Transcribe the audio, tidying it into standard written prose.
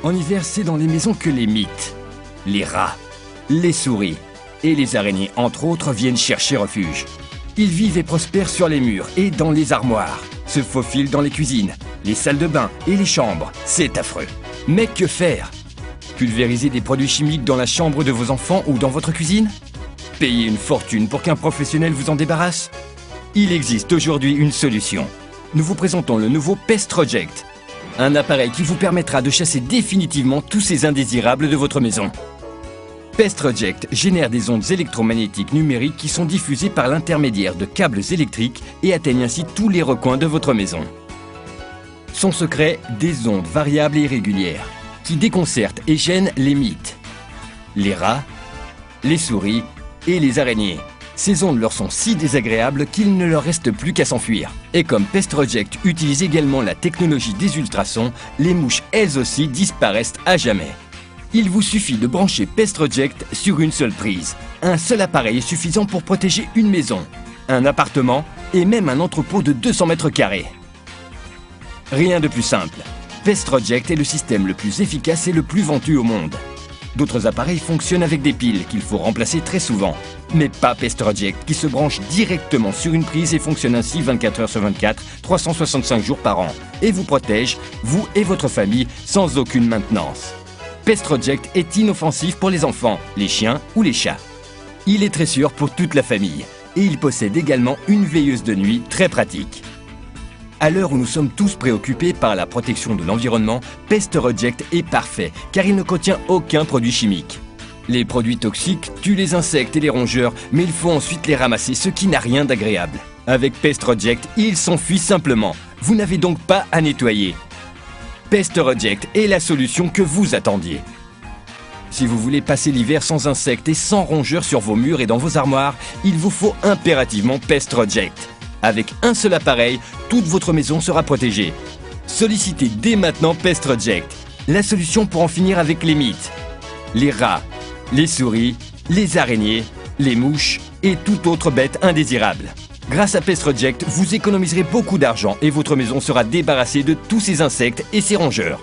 En hiver, c'est dans les maisons que les mites, les rats, les souris et les araignées, entre autres, viennent chercher refuge. Ils vivent et prospèrent sur les murs et dans les armoires, se faufilent dans les cuisines, les salles de bain et les chambres. C'est affreux. Mais que faire? Pulvériser des produits chimiques dans la chambre de vos enfants ou dans votre cuisine? Payer une fortune pour qu'un professionnel vous en débarrasse? Il existe aujourd'hui une solution. Nous vous présentons le nouveau PestReject, un appareil qui vous permettra de chasser définitivement tous ces indésirables de votre maison. PestReject génère des ondes électromagnétiques numériques qui sont diffusées par l'intermédiaire de câbles électriques et atteignent ainsi tous les recoins de votre maison. Son secret, des ondes variables et irrégulières qui déconcertent et gênent les mites, les rats, les souris et les araignées. Ces ondes leur sont si désagréables qu'il ne leur reste plus qu'à s'enfuir. Et comme PestReject utilise également la technologie des ultrasons, les mouches elles aussi disparaissent à jamais. Il vous suffit de brancher PestReject sur une seule prise. Un seul appareil est suffisant pour protéger une maison, un appartement et même un entrepôt de 200 mètres carrés. Rien de plus simple. PestReject est le système le plus efficace et le plus vendu au monde. D'autres appareils fonctionnent avec des piles qu'il faut remplacer très souvent. Mais pas PestReject qui se branche directement sur une prise et fonctionne ainsi 24 heures sur 24, 365 jours par an. Et vous protège, vous et votre famille, sans aucune maintenance. PestReject est inoffensif pour les enfants, les chiens ou les chats. Il est très sûr pour toute la famille. Et il possède également une veilleuse de nuit très pratique. À l'heure où nous sommes tous préoccupés par la protection de l'environnement, PestReject est parfait car il ne contient aucun produit chimique. Les produits toxiques tuent les insectes et les rongeurs, mais il faut ensuite les ramasser, ce qui n'a rien d'agréable. Avec PestReject, ils s'enfuient simplement. Vous n'avez donc pas à nettoyer. PestReject est la solution que vous attendiez. Si vous voulez passer l'hiver sans insectes et sans rongeurs sur vos murs et dans vos armoires, il vous faut impérativement PestReject. Avec un seul appareil, toute votre maison sera protégée. Sollicitez dès maintenant PestReject, la solution pour en finir avec les mites, les rats, les souris, les araignées, les mouches et toute autre bête indésirable. Grâce à PestReject, vous économiserez beaucoup d'argent et votre maison sera débarrassée de tous ces insectes et ces rongeurs.